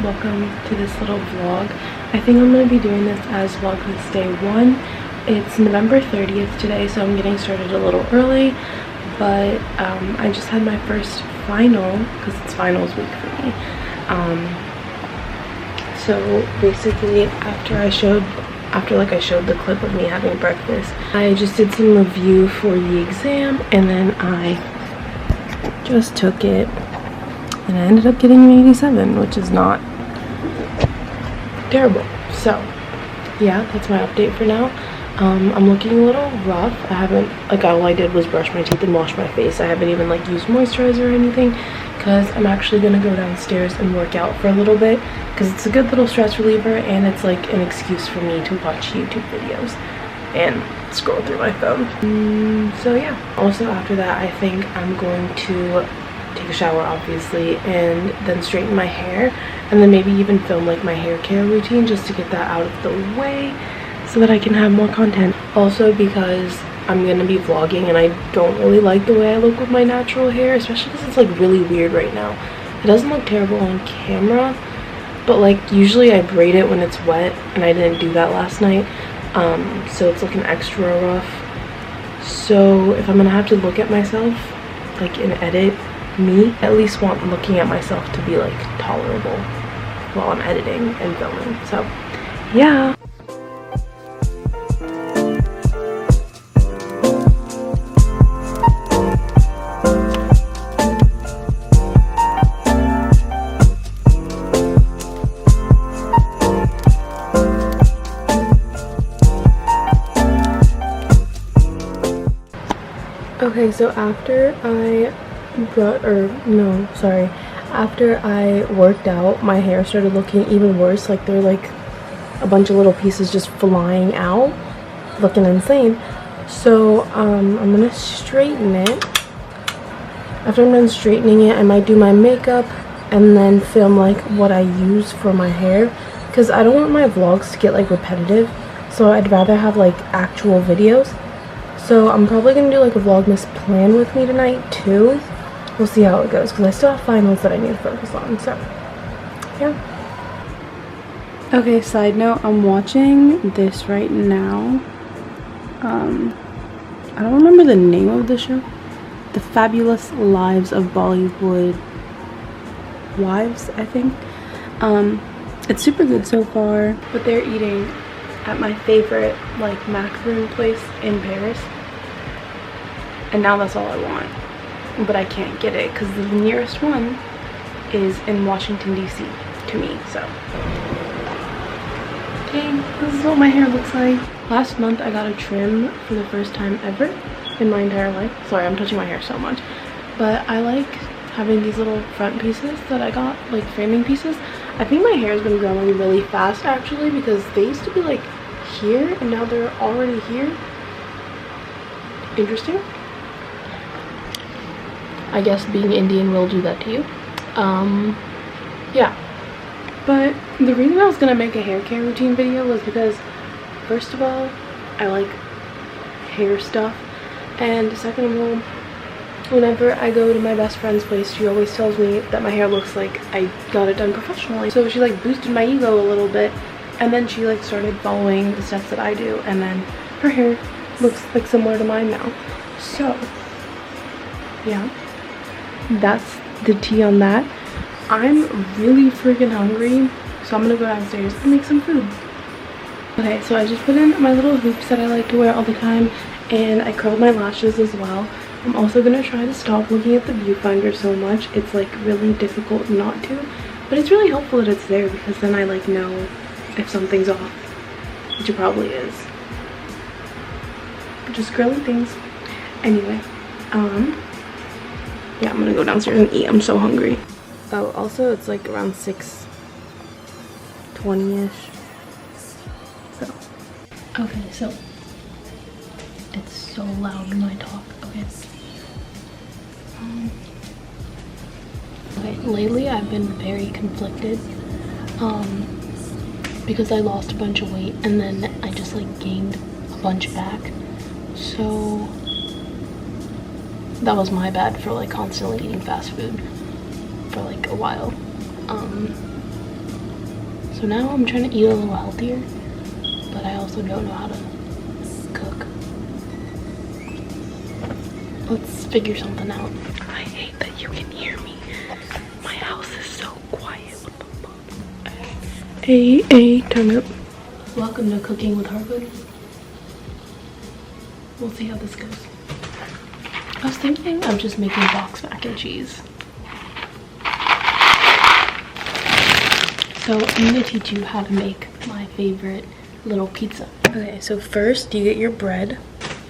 welcome to this little vlog. I think I'm going to be doing this as Vlogmas Day 1. It's November 30th today, so I'm getting started a little early, but I just had my first final, because it's finals week for me. So basically after I showed the clip of me having breakfast, I just did some review for the exam, and then I just took it. And I ended up getting an 87, which is not terrible. So, yeah, that's my update for now. I'm looking a little rough. I haven't, all I did was brush my teeth and wash my face. I haven't even, used moisturizer or anything, because I'm actually going to go downstairs and work out for a little bit, because it's a good little stress reliever, and it's, an excuse for me to watch YouTube videos and scroll through my phone. So, yeah. Also, after that, I think I'm going to take a shower, obviously, and then straighten my hair, and then maybe even film my hair care routine just to get that out of the way so that I can have more content. Also, because I'm gonna be vlogging and I don't really like the way I look with my natural hair, especially because it's really weird right now. It doesn't look terrible on camera, but usually I braid it when it's wet, and I didn't do that last night, so it's looking extra rough. So if I'm gonna have to look at myself and edit me, at least want looking at myself to be tolerable while I'm editing and filming. So yeah. Okay, so after after I worked out, my hair started looking even worse. There were a bunch of little pieces just flying out, looking insane. So I'm gonna straighten it. After I'm done straightening it, I might do my makeup and then film what I use for my hair, because I don't want my vlogs to get repetitive, so I'd rather have actual videos. So I'm probably gonna do a Vlogmas plan with me tonight too. We'll see how it goes, because I still have finals that I need to focus on, so yeah. Okay, side note, I'm watching this right now. I don't remember the name of the show. The Fabulous Lives of Bollywood Wives, I think. It's super good so far, but they're eating at my favorite macaroon place in Paris, and now that's all I want. But I can't get it because the nearest one is in Washington, D.C. to me, so. Dang, this is what my hair looks like. Last month I got a trim for the first time ever in my entire life. Sorry, I'm touching my hair so much. But I like having these little front pieces that I got, framing pieces. I think my hair has been growing really fast actually, because they used to be here and now they're already here. Interesting. I guess being Indian will do that to you. Yeah. But the reason I was gonna make a hair care routine video was because, first of all, I like hair stuff, and second of all, whenever I go to my best friend's place, she always tells me that my hair looks like I got it done professionally. So she boosted my ego a little bit, and then she started following the steps that I do, and then her hair looks similar to mine now. So yeah, that's the tea on that. I'm really freaking hungry, so I'm gonna go downstairs and make some food. Okay, so I just put in my little hoops that I like to wear all the time, and I curled my lashes as well. I'm also gonna try to stop looking at the viewfinder so much. It's really difficult not to, but it's really helpful that it's there, because then I know if something's off, which it probably is. Just girly things. Anyway, yeah, I'm gonna go downstairs and eat. I'm so hungry. Oh, also it's around 6:20ish. So okay, so it's so loud when I talk. Okay. Okay, lately I've been very conflicted because I lost a bunch of weight and then I just gained a bunch back. So that was my bad for constantly eating fast food for a while. So now I'm trying to eat a little healthier, but I also don't know how to cook. Let's figure something out. I hate that you can hear me. My house is so quiet. What the fuck? Hey, turn up. Welcome to Cooking with Harwood. We'll see how this goes. I was thinking of just making box mac and cheese. So I'm gonna teach you how to make my favorite little pizza. Okay, so first you get your bread.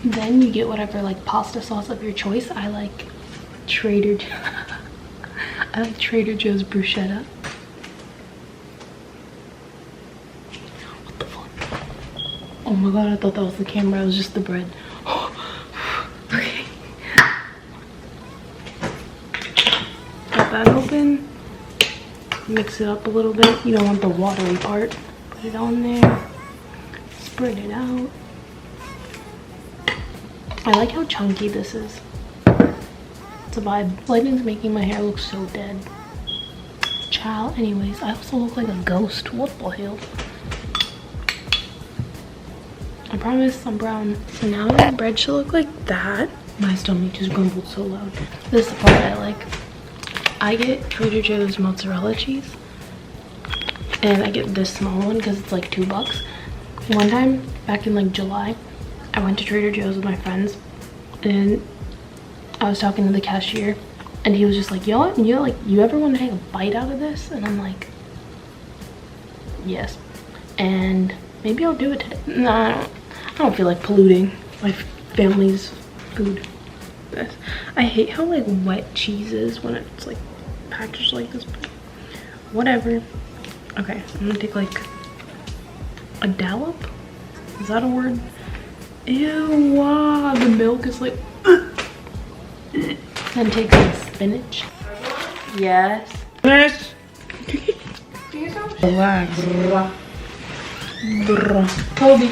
Then you get whatever like pasta sauce of your choice. I like Trader Joe's bruschetta. What the fuck? Oh my god, I thought that was the camera. It was just the bread. Okay. Got that open. Mix it up a little bit. You don't want the watery part. Put it on there. Spread it out. I like how chunky this is. It's a vibe. Lighting's making my hair look so dead. Ciao. Anyways, I also look like a ghost. What the hell? I promise I'm brown. So now the bread should look like that. My stomach just grumbled so loud. This is the part I like. I get Trader Joe's mozzarella cheese. And I get this small one because it's like $2. One time, back in like July, I went to Trader Joe's with my friends and I was talking to the cashier and he was just like, yo, you ever want to take a bite out of this? And I'm like, yes. And maybe I'll do it today. Nah, I don't feel like polluting my family's food. I hate how like wet cheese is when it's like packaged like this, but whatever. Okay, I'm gonna take like a dollop. Is that a word? Ew, wow, the milk is like then take some spinach. Yes. Yes. Kobe.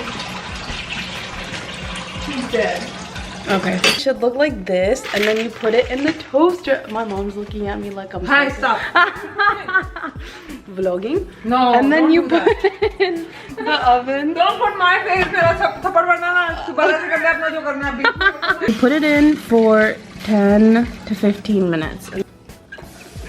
She's dead. Okay. It should look like this, and then you put it in the toaster. My mom's looking at me like I'm Hi, stop. Vlogging. No. And then you put it in the oven. Don't put my face there. You put it in for 10 to 15 minutes. I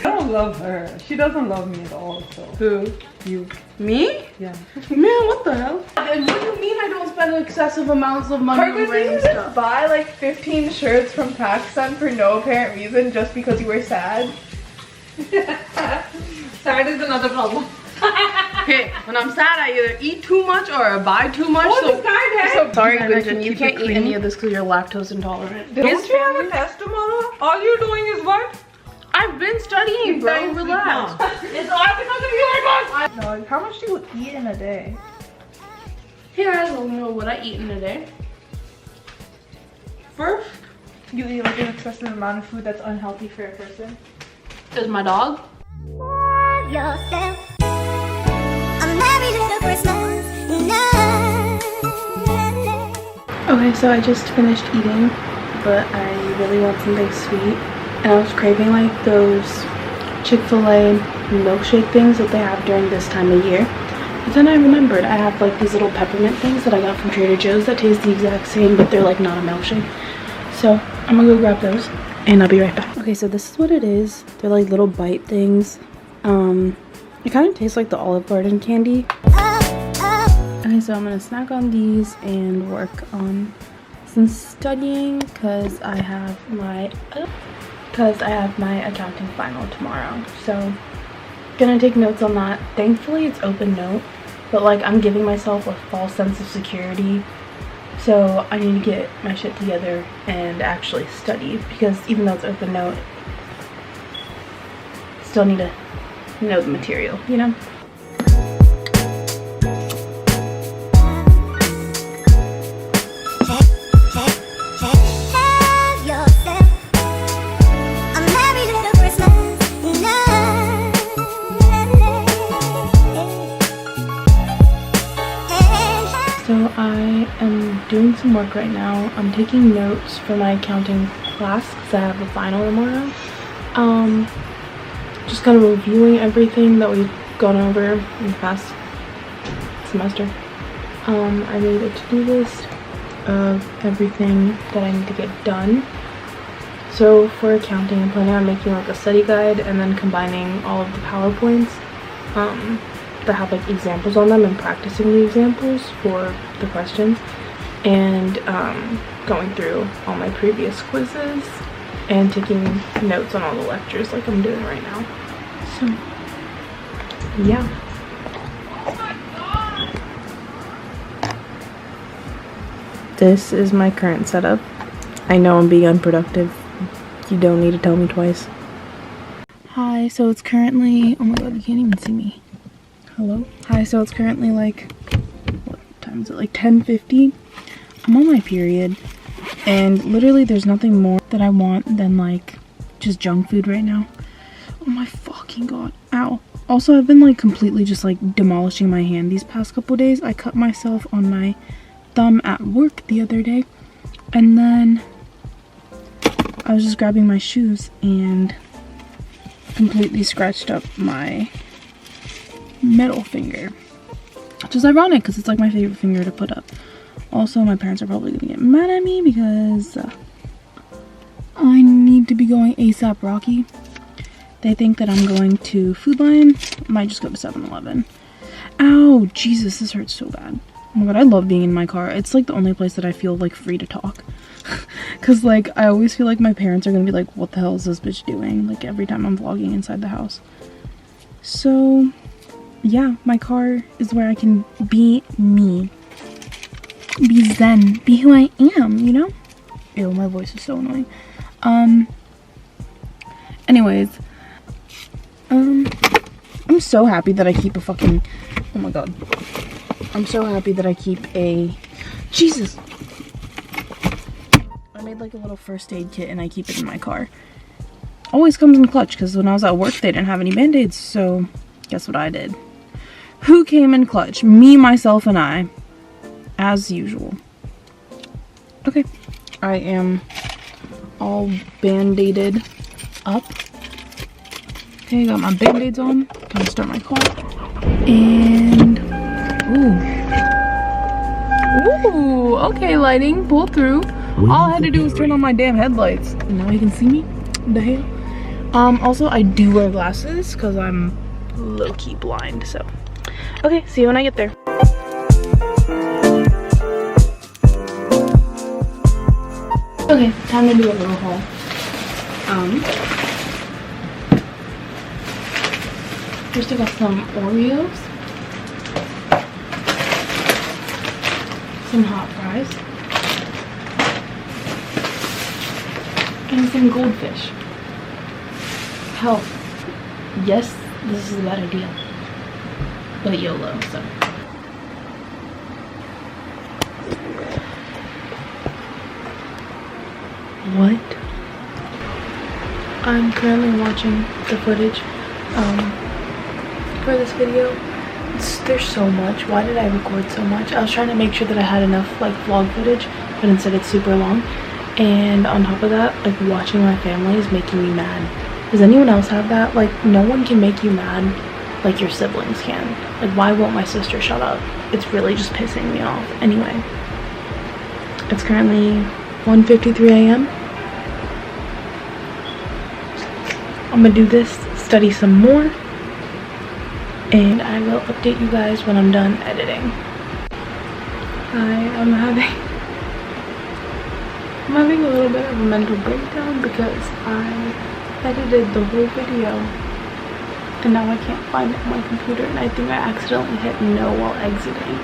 don't love her. She doesn't love me at all. So. Who? You. Me? Yeah. Man, what the hell? And what do you mean I don't spend excessive amounts of money on random stuff? Buy like 15 shirts from Pakistan for no apparent reason just because you were sad. Sad is another problem. Okay, when I'm sad, I either eat too much or I buy too much. Oh, so, this guy so sorry, Kinda Gretchen, you keep it can't eat clean. any of this because you're lactose intolerant. Don't you have a test tomorrow? All you're doing is what? I've been studying, bro. Thanks, Relax. It's all because of you, I No, how much do you eat in a day? Here, I don't know what I eat in a day. First, you eat like an excessive amount of food that's unhealthy for a person. Is my dog? Yourself. A merry little Christmas night. Okay, so I just finished eating, but I really want something sweet. And I was craving like those Chick-fil-A milkshake things that they have during this time of year. But then I remembered I have like these little peppermint things that I got from Trader Joe's that taste the exact same, but they're like not a milkshake. So I'm gonna go grab those and I'll be right back. Okay, so this is what it is. They're like little bite things. It kind of tastes like the Olive Garden candy. Okay, so I'm gonna snack on these and work on some studying because I have my accounting final tomorrow. So gonna take notes on that. Thankfully it's open note, but like I'm giving myself a false sense of security. So I need to get my shit together and actually study because even though it's open note, still need to know the material, you know? Have yourself a merry little Christmas night. So I am doing some work right now. I'm taking notes for my accounting class because I have a final tomorrow. Just kind of reviewing everything that we gone over in the past semester. I made a to-do list of everything that I need to get done. So for accounting, I'm planning on making like a study guide and then combining all of the PowerPoints that have like examples on them and practicing the examples for the questions, and going through all my previous quizzes and taking notes on all the lectures like I'm doing right now. So yeah. This is my current setup. I know I'm being unproductive. You don't need to tell me twice. Hi, so it's currently, oh my god, you can't even see me. Hello? Hi, so it's currently like, what time is it? Like 10:50. I'm on my period, and literally there's nothing more that I want than like just junk food right now. Oh my fucking god. Ow. Also, I've been like completely just like demolishing my hand these past couple days. I cut myself on my thumb at work the other day, and then I was just grabbing my shoes and completely scratched up my middle finger, which is ironic because it's like my favorite finger to put up. Also, my parents are probably gonna get mad at me because I need to be going ASAP Rocky. They think that I'm going to Food Lion. I might just go to 7-Eleven. Ow, Jesus, this hurts so bad. Oh my god, I love being in my car. It's like the only place that I feel like free to talk. Cause like I always feel like my parents are gonna be like, what the hell is this bitch doing? Like every time I'm vlogging inside the house. So yeah, my car is where I can be me. Be zen. Be who I am, you know? Ew, my voice is so annoying. Anyways. I'm so happy that I keep a fucking, oh my god. I'm so happy that I keep a, Jesus. I made like a little first aid kit and I keep it in my car. Always comes in clutch because when I was at work they didn't have any band-aids, so guess what I did? Who came in clutch? Me, myself, and I. As usual. Okay. I am all band-aided up. Okay, got my band-aids on. Gonna start my car. And ooh, okay, lighting, pull through. All I had to do was turn on my damn headlights. And now you can see me. The hell? Also, I do wear glasses because I'm low-key blind, so. Okay, see you when I get there. Okay, time to do a little haul. First I got some Oreos. Some hot fries, and some goldfish. Hell, yes, this is a bad idea, but YOLO, so. What? I'm currently watching the footage for this video. There's so much. Why did I record so much? I was trying to make sure that I had enough like vlog footage, but instead it's super long. And on top of that, like watching my family is making me mad. Does anyone else have that? Like no one can make you mad like your siblings can. Like why won't my sister shut up? It's really just pissing me off. Anyway, it's currently 1:53 a.m. I'm gonna do this, study some more, and I will update you guys when I'm done editing. I'm having a little bit of a mental breakdown because I edited the whole video and now I can't find it on my computer, and I think I accidentally hit no while exiting.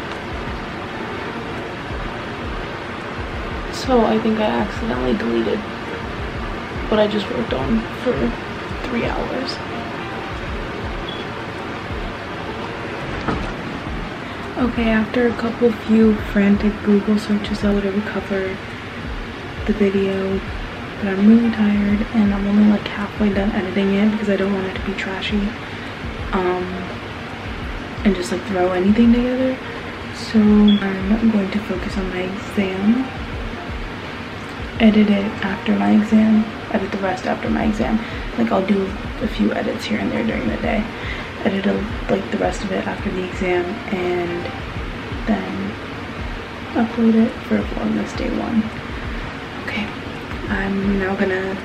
So I think I accidentally deleted what I just worked on for 3 hours. Okay, after a few frantic Google searches, I would have recovered the video, but I'm really tired and I'm only like halfway done editing it because I don't want it to be trashy and just like throw anything together. So I'm going to focus on my exam, edit it after my exam, edit the rest after my exam. Like I'll do a few edits here and there during the day, edit like the rest of it after the exam, and then upload it for Vlogmas day 1. Okay, I'm now gonna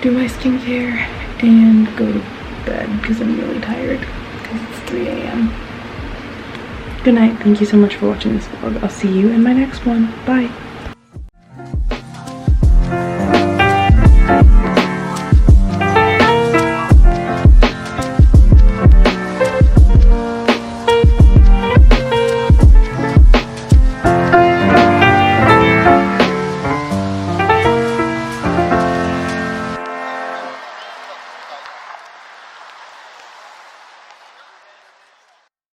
do my skincare and go to bed because I'm really tired because it's 3 a.m. Good night. Thank you so much for watching this vlog. I'll see you in my next one. Bye.